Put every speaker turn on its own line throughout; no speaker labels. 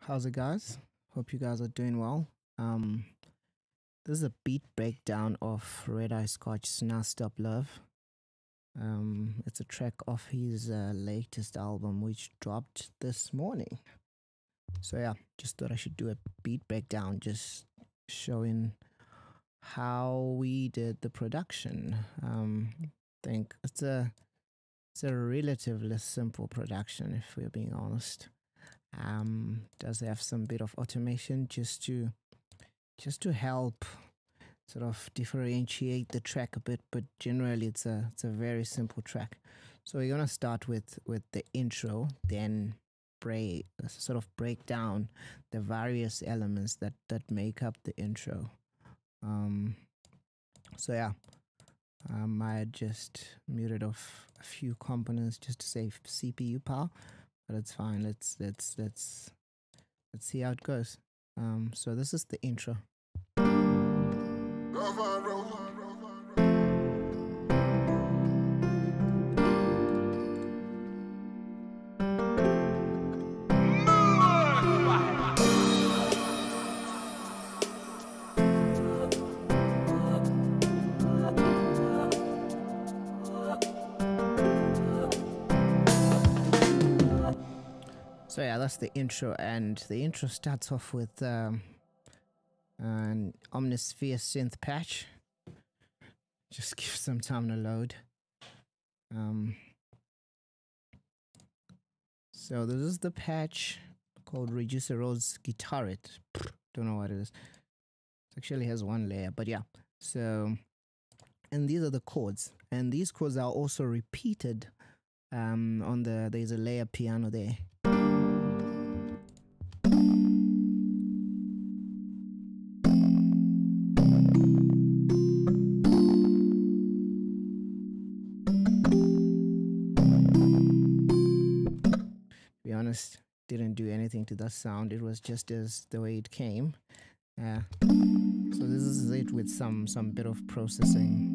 How's it, guys? Hope you guys are doing well. Um, this is a beat breakdown of Red Eye Scorch's "Now Stop Love." It's a track off his latest album, which dropped this morning. So yeah, just thought I should do a beat breakdown, just showing how we did the production. Think it's a relatively simple production, if we're being honest. Does have some bit of automation just to help sort of differentiate the track a bit, but generally it's a very simple track. So we're gonna start with the intro, then break down the various elements that make up the intro. Um, so yeah, I had just muted off a few components just to save CPU power, but it's fine. Let's see how it goes. So this is the intro. So yeah, that's the intro, and the intro starts off with an Omnisphere synth patch. Just give some time to load. So this is the patch called Reducer Rose Guitaret. Don't know what it is. It actually has one layer, but yeah. So, and these are the chords, and these chords are also repeated on there's a layer piano there. Be honest, didn't do anything to that sound. It was just as the way it came. So this is it with some bit of processing.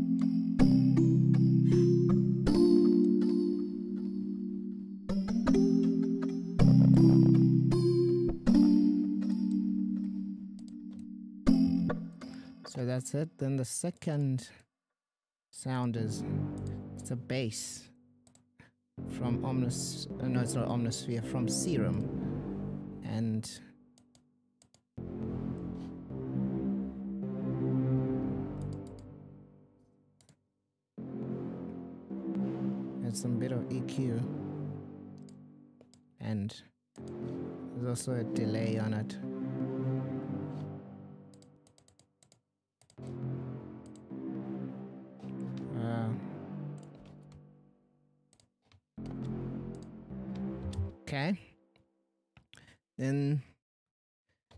So that's it. Then the second sound is it's a bass from no, it's not Omnisphere, from Serum, and it's some bit of EQ, and there's also a delay on it. Okay. Then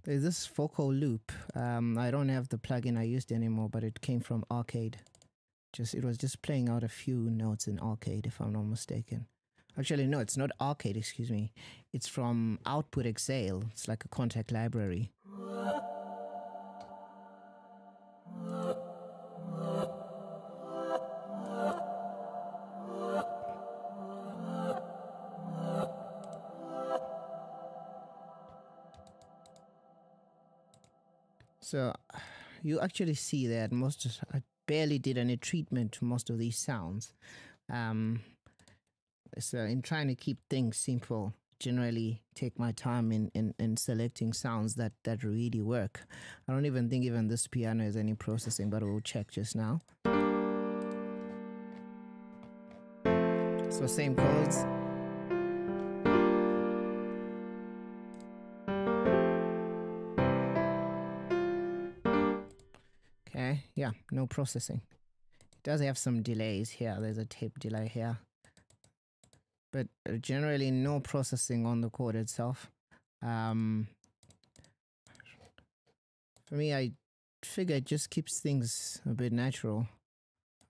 there's this vocal loop. I don't have the plugin I used anymore, but it came from Arcade. It was just playing out a few notes in Arcade, if I'm not mistaken. Actually, no, it's not Arcade, excuse me. It's from Output Exhale. It's like a contact library. So you actually see that I barely did any treatment to most of these sounds. So in trying to keep things simple, generally take my time in selecting sounds that really work. I don't even think even this piano has any processing, but we'll check just now. So same chords. Okay, yeah, no processing. It does have some delays here. There's a tape delay here, but generally no processing on the chord itself. For me, I figure it just keeps things a bit natural.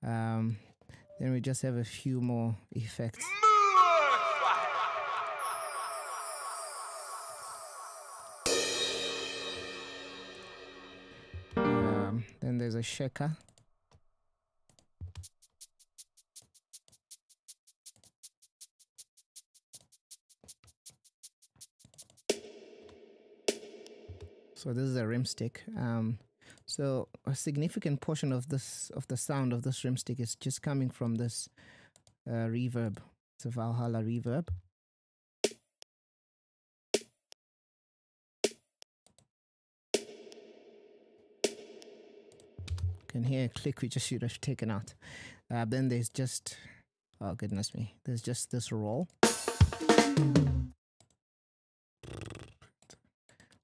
Then we just have a few more effects. Then there's a shaker. So this is a rim stick. So a significant portion of the sound of this rim stick is just coming from this reverb. It's a Valhalla reverb. You can hear a click we just should have taken out. Then there's just, oh goodness me, there's just this roll.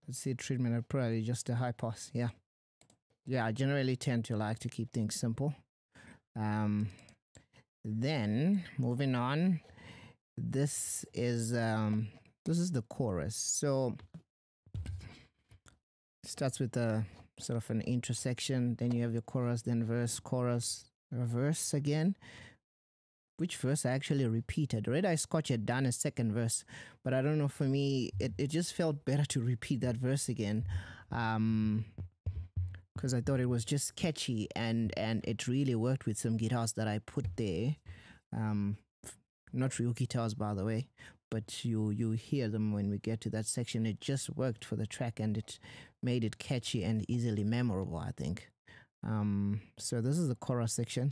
Let's see, treatment of probably just a high pass. Yeah, I generally tend to like to keep things simple. Then moving on, this is the chorus. So it starts with a sort of an intro section, then you have your chorus, then verse, chorus, verse again. Which verse I actually repeated. Red Eye Scorch had done a second verse, but I don't know, for me it just felt better to repeat that verse again, because I thought it was just catchy, and it really worked with some guitars that I put there. Not real guitars, by the way, but you hear them when we get to that section. It just worked for the track, and it made it catchy and easily memorable, I think. So this is the chorus section.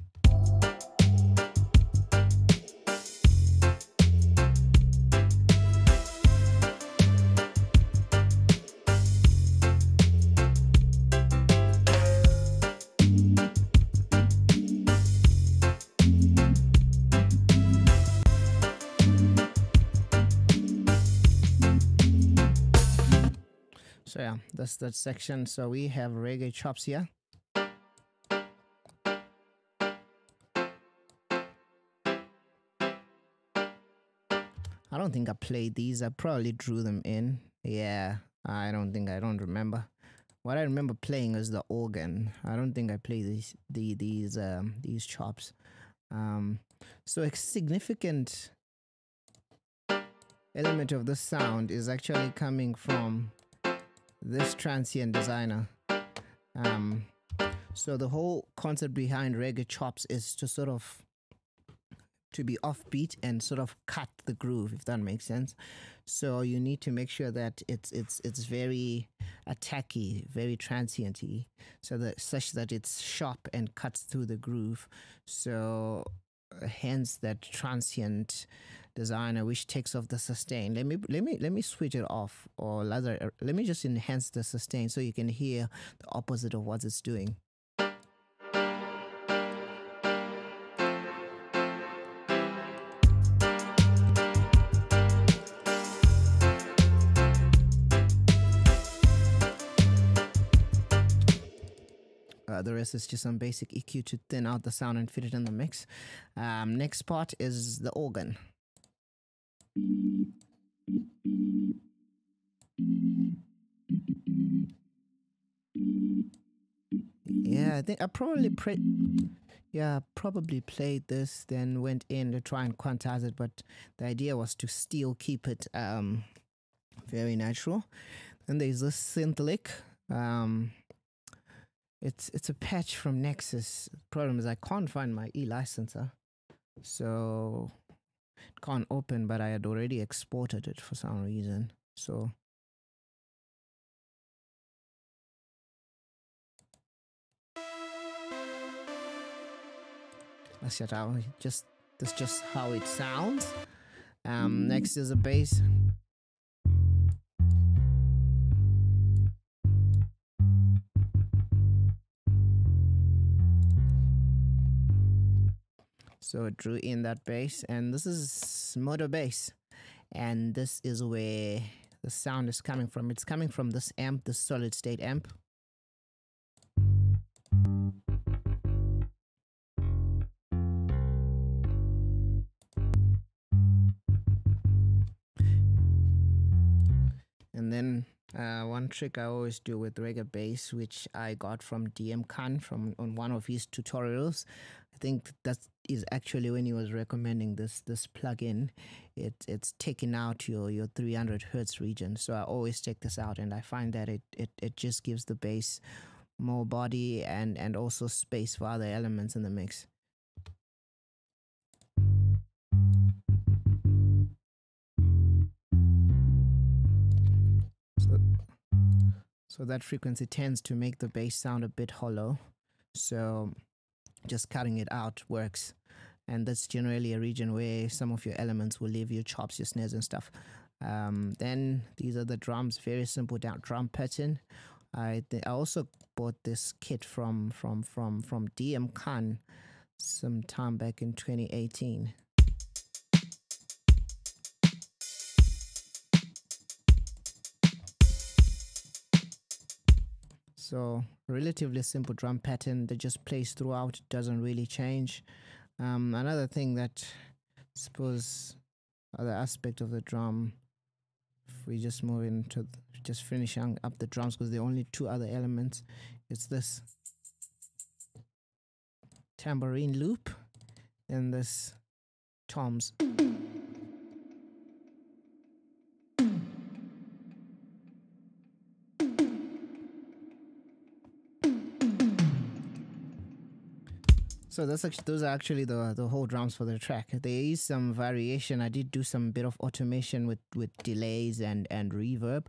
So yeah, that's that section. So we have reggae chops here. I don't think I played these. I probably drew them in. Yeah, I don't remember. What I remember playing is the organ. I don't think I played these chops. So a significant element of the sound is actually coming from this Transient Designer. So the whole concept behind reggae chops is to sort of to be offbeat and sort of cut the groove, if that makes sense. So you need to make sure that it's very attacky, very transienty, so that such that it's sharp and cuts through the groove. So hence that Transient Designer, which takes off the sustain. Let me switch it off, or rather let me just enhance the sustain so you can hear the opposite of what it's doing. The rest is just some basic EQ to thin out the sound and fit it in the mix. Next part is the organ. Yeah, I think I probably played this, then went in to try and quantize it, but the idea was to still keep it very natural. Then there's this synth lick. It's a patch from Nexus. The problem is I can't find my e-licenser, so it can't open, but I had already exported it for some reason. So that's just how it sounds. Next is a bass. So it drew in that bass, and this is motor bass, and this is where the sound is coming from. It's coming from this amp, this solid state amp. And then one trick I always do with reggae bass, which I got from DM Khan on one of his tutorials. I think that is actually when he was recommending this plugin. It's taking out your 300 hertz region. So I always check this out, and I find that it just gives the bass more body and also space for other elements in the mix. So that frequency tends to make the bass sound a bit hollow. So just cutting it out works. And that's generally a region where some of your elements will leave your chops, your snares and stuff. Then these are the drums, very simple drum pattern. I also bought this kit from DM Khan some time back in 2018. So relatively simple drum pattern that just plays throughout, doesn't really change. Another thing that I suppose other aspect of the drum, if we just move into just finishing up the drums, because there are only two other elements, it's this tambourine loop and this toms. So those are actually the whole drums for the track. There is some variation. I did do some bit of automation with delays and reverb,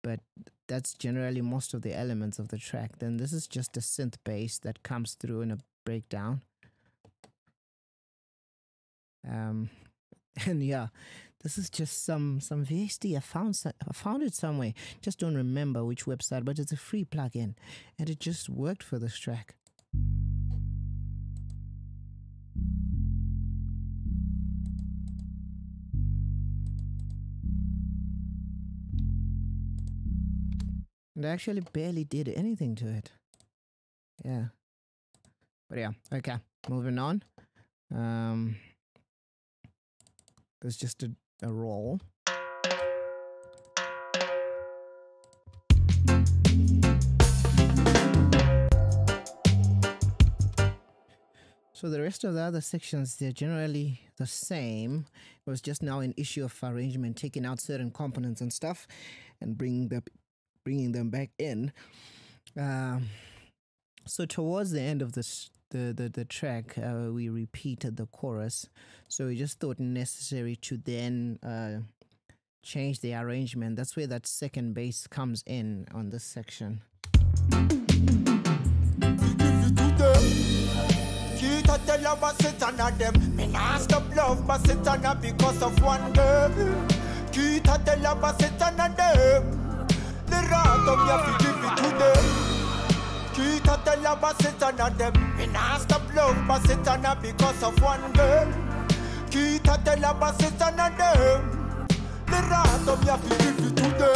but that's generally most of the elements of the track. Then this is just a synth bass that comes through in a breakdown. And yeah, this is just some VST. I found it somewhere. Just don't remember which website, but it's a free plugin, and it just worked for this track. And I actually barely did anything to it. Yeah. But yeah, okay. Moving on. There's just a roll. So the rest of the other sections, they're generally the same. It was just now an issue of arrangement, taking out certain components and stuff and bringing them back in. So towards the end of the track, we repeated the chorus. So we just thought necessary to then change the arrangement. That's where that second bass comes in on this section.
Tell her but sit on them. Me nah stop love but sit on her because of one girl. Kita tell her but sit on them. The rat of me have to give it to them. Kita tell her but sit on them. Me nah stop love but sit on her because of one girl. Kita tell her but sit on them. The rat of me have to give it to them.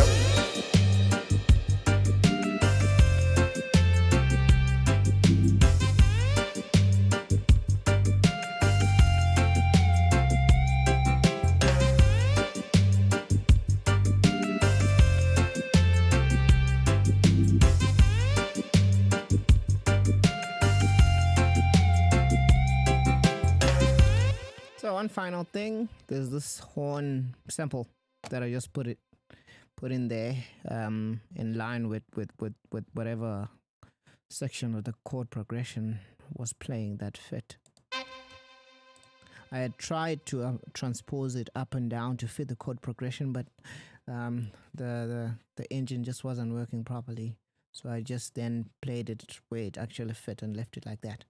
One final thing, there's this horn sample that I just put in there in line with whatever section of the chord progression was playing that fit. I had tried to transpose it up and down to fit the chord progression, but the engine just wasn't working properly, so I just then played it where it actually fit and left it like that.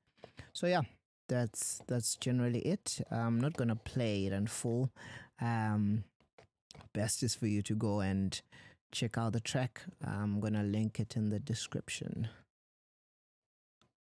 So yeah, that's generally it. I'm not gonna play it in full. Best is for you to go and check out the track. I'm gonna link it in the description.